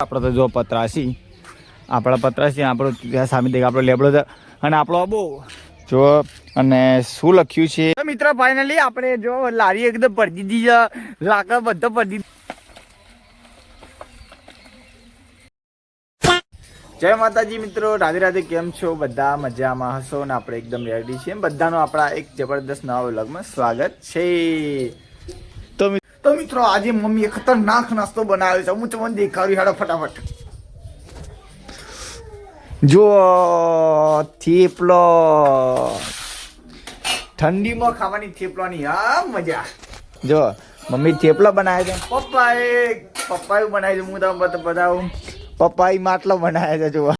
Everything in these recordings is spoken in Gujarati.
આપણે તો જો પતરાસી આપણા પતરાસી આપણો ત્યાં સામે દેખ આપણો લેબડો છે અને આપણો બહુ જો અને શું લખ્યું છે મિત્ર ફાઇનલી આપણે જો લારી એકદમ ભરી દીધી છે લાકડા બધા ભરી જય માતાજી મિત્રો, રાધે રાધે. કેમ છો બધા? મજામાં હશો ને? આપણે એકદમ રેડી છીએ. બધાનો આપણા એક જબરદસ્ત નવા વ્લોગમાં સ્વાગત છે. તો મિત્રો આજે મમ્મીએ ખતરનાક નાસ્તો બનાવ્યો છે. હું તમને દેખાડ્યું હેડો ફટાફટ. જો થેપલો, ઠંડીમાં ખાવાની થેપલાની હા મજા. જો મમ્મી થેપલા બનાવે છે, પપ્પાએ બનાવી છે. હું તમને બતાવું. પપ્પાઈ માટલો બનાવ્યા છે. જોવા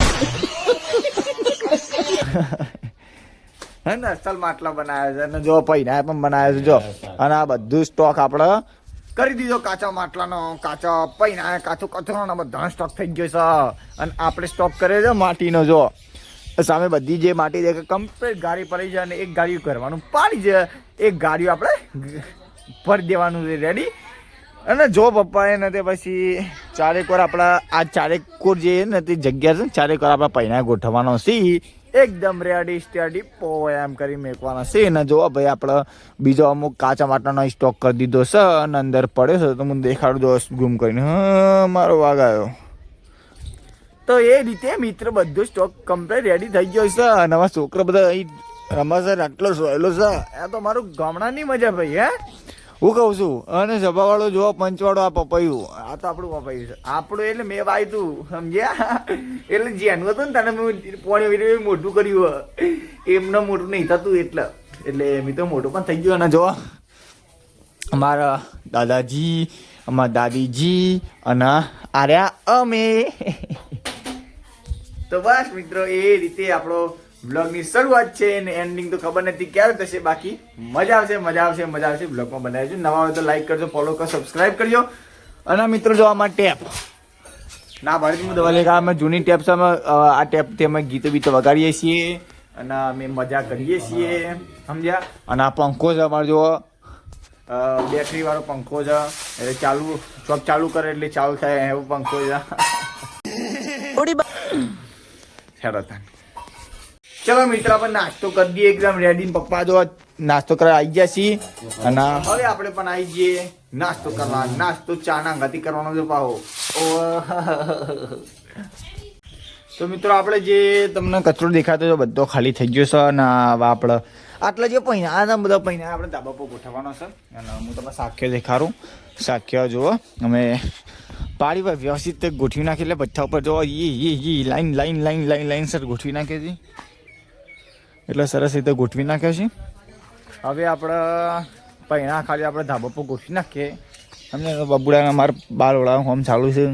હે ને અસલ માટલા બનાવ્યા છે. અને જો પૈના પણ બનાવ્યા છે. જો અને આ બધું સ્ટોક આપણે કરી દીધો કાચા માટલાનો, કાચા પૈના, કાચો કચરો બધા સ્ટોક થઈ ગયો છે. અને આપણે સ્ટોક કર્યો છે માટીનો. જો સામે બધી જે માટી દેખે કમ્પ્લીટ ગાડી પડી છે. અને એક ગાડી કરવાનું પાડી છે, એક ગાડી આપણે ભરી દેવાનું છે રેડી. અને જો પપ્પાએ નથી પછી ચારેક વાર આપણા આ ચારેક કોર જે નથી જગ્યા છે, ચારેક વાર આપણા પૈના ગોઠવવાનો છે. એકદમ રેડી સ્ટેડી પો એમ કરી મેકવાના છે. ને જો ભાઈ આપણે બીજો અમુક કાચા માટલાનો સ્ટોક કરી દીધો છે અને અંદર પડ્યો છે. તો મને દેખાડું દો ગુમ કરીને. હા મારો વાઘ આવ્યો. તો એ રીતે મિત્ર બધું સ્ટોક કમ્પ્લીટ રેડી થઈ ગયો છે. અને આમાં છોકરા બધા અહીં રમા છે. આટલો સોયલો છે. આ તો મારું ગામડાની મજા ભાઈ. હે હું કહું છું. અને સભાવાળો જોવા પંચવાળો આ પપૈયું, આ તો આપણું પપૈયું છે. આપણું એટલે મેં વાય તું સમજ્યા. એટલે જેનું હતું ને તને મેં પોણી મોટું કર્યું. એમને મોટું નહીં થતું એટલે મેં તો મોટું પણ થઈ ગયું. અને જો અમારા દાદાજી, અમારા દાદીજી અને આર્યા અમે. તો બસ મિત્રો એ રીતે આપણો બ્લોગની શરૂઆત છે. અને એન્ડિંગ તો ખબર નથી ક્યારે થશે. બાકી મજા આવશે બ્લોગમાં બનાવજો. નવા હોય તો લાઈક કરજો, ફોલો કરો, સબસ્ક્રાઈબ કરજો. અને મિત્રો જો આમાં ટેપ ના ભારતમાં દવા લેખા અમે જૂની ટેપ છે. આ ટેપથી અમે ગીતો બીતો વગાડીએ છીએ અને અમે મજા કરીએ છીએ સમજ્યા. અને આ પંખો છે અમારો જો બેટરી વાળો પંખો છે. એટલે ચાલુ કરે એટલે ચાલુ થાય એવો પંખો છે. ચલો મિત્ર આપણે નાસ્તો કરી દઈએ એકદમ રેડી. પપ્પા જો નાસ્તો કરવા આવી ગયા છીએ. અને હવે આપણે પણ આવી જઈએ નાસ્તો કરવા. નાસ્તો ચા ના ગતિ કરવાનો છે પાહો. તો મિત્રો આપણે જે તમને કચરો દેખાતો છે બધો ખાલી થઈ ગયો છે. અને આપણે આટલા જે પૈના આ બધા પૈના આપણે ધાબા પર ગોઠવવાનો છે. અને હું તમને સાખ્ય દેખાડું. સાખ્ય જુઓ અમે પાડી પર વ્યવસ્થિત ગોઠવી નાખી. એટલે બધા ઉપર જો લાઈન સર ગોઠવી નાખીએ છીએ. એટલે સરસ રીતે ગોઠવી નાખ્યા છે. હવે આપણે પૈણા ખાલી આપણે ધાબા પર ગોઠવી નાખીએ. અમને બબુડાને અમારે બાર ઓળાનું હોમ ચાલુ છે.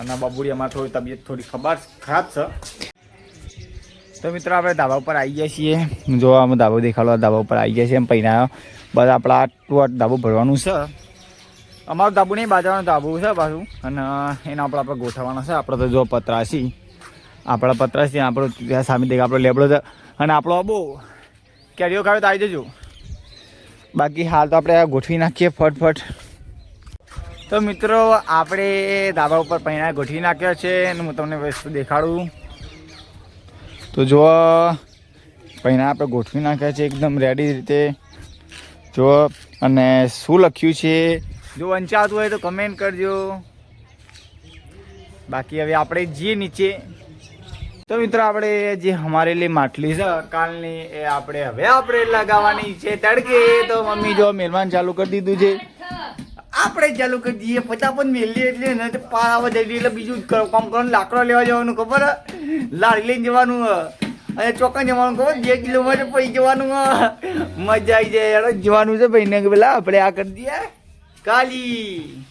અને બબુડી અમારે થોડી તબિયત થોડી ખરાબ છે. તો મિત્રો આપણે ધાબા ઉપર આવી ગયા છીએ. જો અમે ધાબો દેખાડો ધાબા ઉપર આવી ગયા છીએ. એમ પૈણા બધા આપણે આટલું ધાબુ ભરવાનું છે. અમારું ધાબુ નહીં, બાજવાનું ધાબુ છે પાછું. અને એના આપણે ગોઠવવાના છે. આપણે તો જો પતરાસી આપણો ત્યાં સામે દેખ આપણો લેબડો છે. અને આપણો બહુ કેરીઓ ખાવે તો આવી જજો. બાકી હાલ તો આપણે ગોઠવી નાખીએ ફટફટ. તો મિત્રો આપણે ધાબા ઉપર પૈણા ગોઠવી નાખ્યા છે. અને હું તમને વસ્તુ દેખાડું. તો જો પૈણા આપણે ગોઠવી નાખ્યા છે એકદમ રેડી રીતે. જો અને શું લખ્યું છે જો વંચાતું હોય તો કમેન્ટ કરજો. બાકી હવે આપણે જઈએ નીચે. તો મિત્રો આપણે જે હમારેલી માટલી છે કાલની એ આપણે લગાવવાની છે તડકે. તો મમ્મી જો મહેમાન ચાલુ કરી દીધું છે. આપણે ચાલુ કરી દઈએ ફટાફટ મેલીએ એટલે ને પાવા જઈએ. એટલે બીજું કામ કરવાનું લાકડો લેવા જવાનું ખબર, લાડી લઈને જવાનું અને ચોકન જવાનું ખબર, 2 કિલોમીટર પડી જવાનું. મજા આવી જાય જવાનું છે ભાઈ ને પેલા આપણે આ કરી દઈએ કાલી.